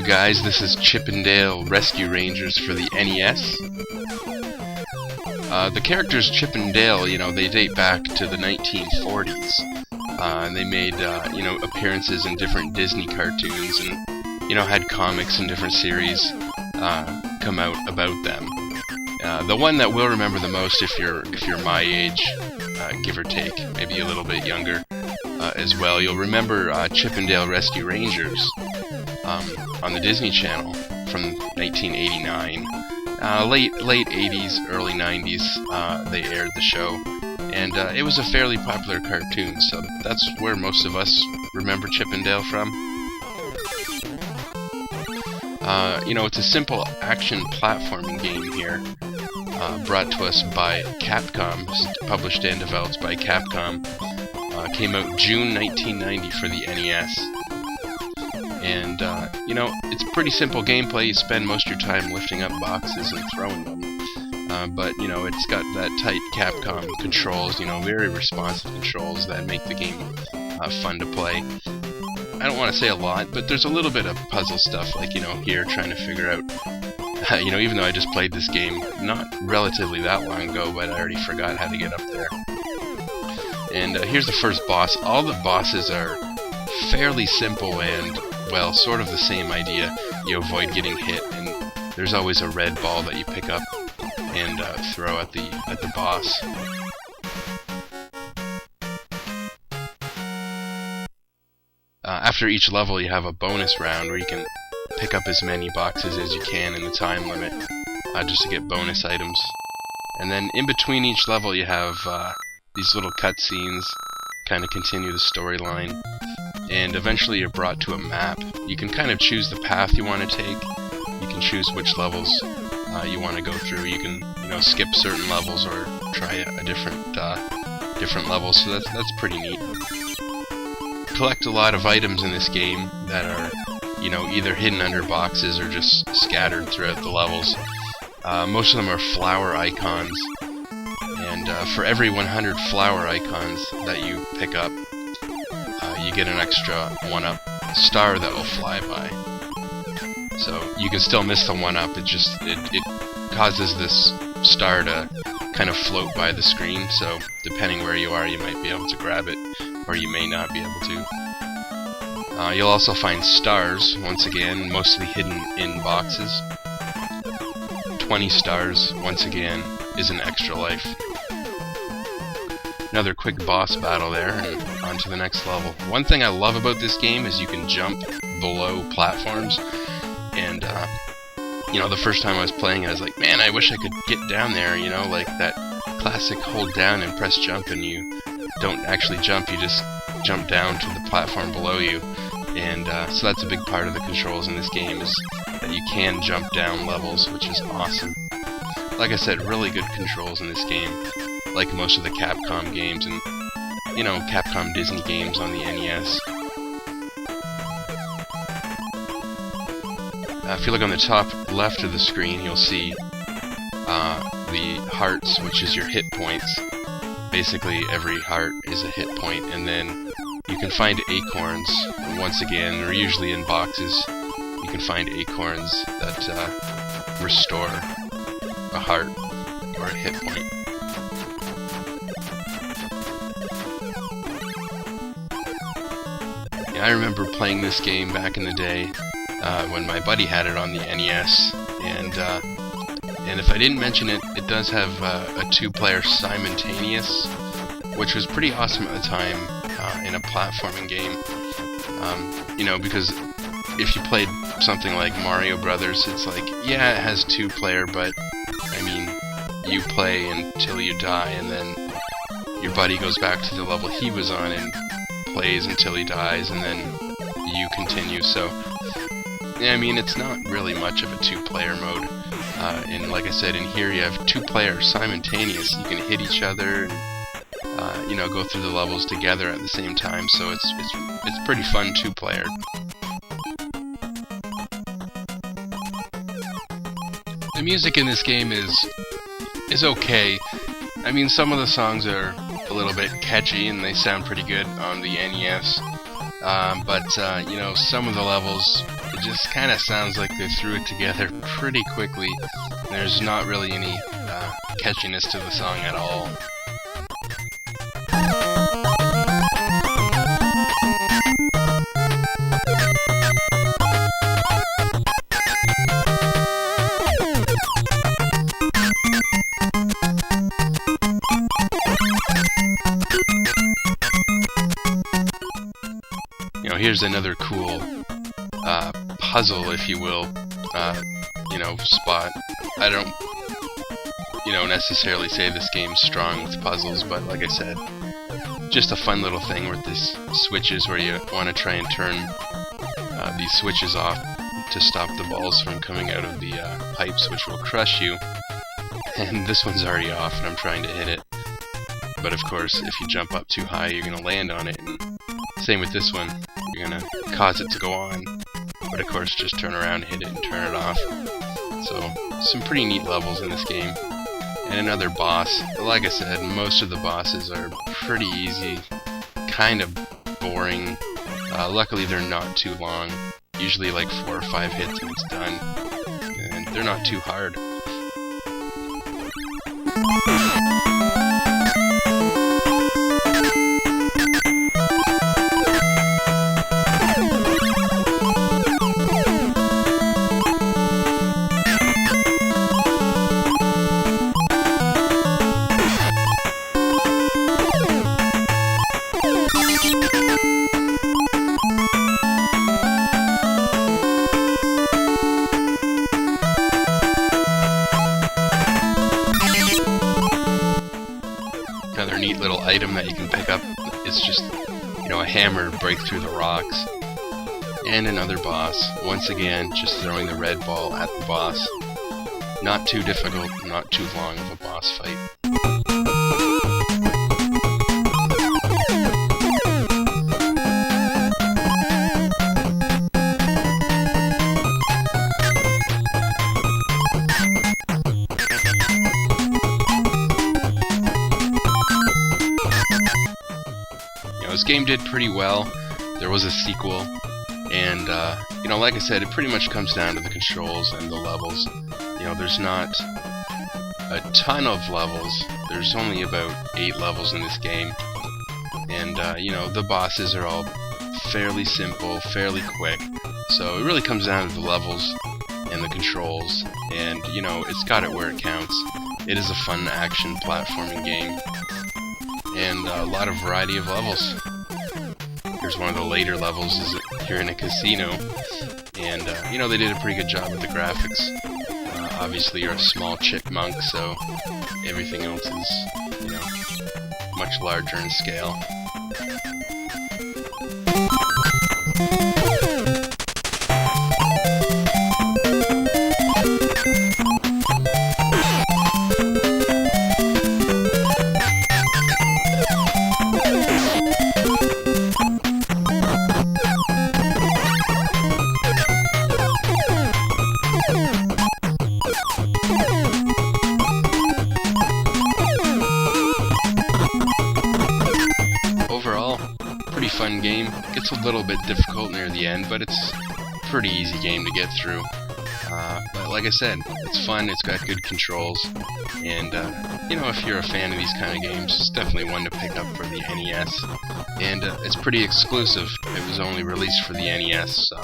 guys, this is Chip and Dale Rescue Rangers for the NES. The characters Chip and Dale, they date back to the 1940s. And they made, appearances in different Disney cartoons and, had comics and different series come out about them. The one that we'll remember the most if you're my age, give or take, maybe a little bit younger as well, you'll remember Chip and Dale Rescue Rangers on the Disney Channel from 1989. Late 80s, early 90s, they aired the show, and it was a fairly popular cartoon, so that's where most of us remember Chip and Dale from. It's a simple action platforming game here, brought to us by Capcom, published and developed by Capcom. Came out June 1990 for the NES. And, it's pretty simple gameplay. You spend most of your time lifting up boxes and throwing them. But, it's got that tight Capcom controls, very responsive controls that make the game fun to play. I don't want to say a lot, but there's a little bit of puzzle stuff, like, here trying to figure out, even though I just played this game not relatively that long ago, but I already forgot how to get up there. And here's the first boss. All the bosses are fairly simple and, well, sort of the same idea. You avoid getting hit, and there's always a red ball that you pick up and throw at the boss. After each level, you have a bonus round where you can pick up as many boxes as you can in the time limit, just to get bonus items. And then in between each level, you have these little cutscenes, kind of continue the storyline, and eventually you're brought to a map. You can kind of choose the path you want to take. You can choose which levels you want to go through. You can, skip certain levels or try a different level. So that's pretty neat. Collect a lot of items in this game that are, either hidden under boxes or just scattered throughout the levels. Most of them are flower icons. And for every 100 flower icons that you pick up, you get an extra 1-up star that will fly by. So you can still miss the 1-up, it causes this star to kind of float by the screen, so depending where you are, you might be able to grab it, or you may not be able to. You'll also find stars, once again, mostly hidden in boxes. 20 stars, once again, is an extra life. Another quick boss battle there, and on to the next level. One thing I love about this game is you can jump below platforms, and, the first time I was playing, I was like, man, I wish I could get down there, like that classic hold down and press jump, and you don't actually jump, you just jump down to the platform below you, and so that's a big part of the controls in this game, is that you can jump down levels, which is awesome. Like I said, really good controls in this game, like most of the Capcom games and, Capcom Disney games on the NES. If you look on the top left of the screen, you'll see the hearts, which is your hit points. Basically, every heart is a hit point, and then you can find acorns. And once again, they're usually in boxes. You can find acorns that restore a heart or a hit point. I remember playing this game back in the day when my buddy had it on the NES, and if I didn't mention it, it does have a two-player simultaneous, which was pretty awesome at the time in a platforming game. Because if you played something like Mario Brothers, it's like, yeah, it has two-player, but I mean, you play until you die, and then your buddy goes back to the level he was on and plays until he dies, and then you continue. So, yeah, I mean, it's not really much of a two-player mode. And like I said, in here you have two players simultaneous. You can hit each other and go through the levels together at the same time. So it's pretty fun two-player. The music in this game is okay. I mean, some of the songs are a little bit catchy and they sound pretty good on the NES. But some of the levels It just kind of sounds like they threw it together pretty quickly. There's not really any catchiness to the song at all. You know, here's another cool puzzle, if you will, spot. I don't, necessarily say this game's strong with puzzles, but like I said, just a fun little thing with these switches where you want to try and turn these switches off to stop the balls from coming out of the pipes, which will crush you. And this one's already off, and I'm trying to hit it. But of course, if you jump up too high, you're going to land on it. And same with this one. You're going to cause it to go on. But of course, just turn around, hit it, and turn it off. So, some pretty neat levels in this game. And another boss. Like I said, most of the bosses are pretty easy. Kind of boring. Luckily, they're not too long. Usually like 4 or 5 hits and it's done. And they're not too hard. Another neat little item that you can pick up is just, a hammer to break through the rocks. And another boss. Once again, just throwing the red ball at the boss. Not too difficult, not too long of a boss fight. This game did pretty well. There was a sequel, and like I said, it pretty much comes down to the controls and the levels. There's not a ton of levels. There's only about 8 levels in this game, and the bosses are all fairly simple, fairly quick. So it really comes down to the levels and the controls, and it's got it where it counts. It is a fun action platforming game. And a lot of variety of levels. Here's one of the later levels. You're in a casino, and they did a pretty good job with the graphics. Obviously, you're a small chipmunk, so everything else is, much larger in scale. Fun game. Gets a little bit difficult near the end, but it's a pretty easy game to get through. But like I said, it's fun, it's got good controls, and if you're a fan of these kind of games, it's definitely one to pick up for the NES. And it's pretty exclusive. It was only released for the NES, so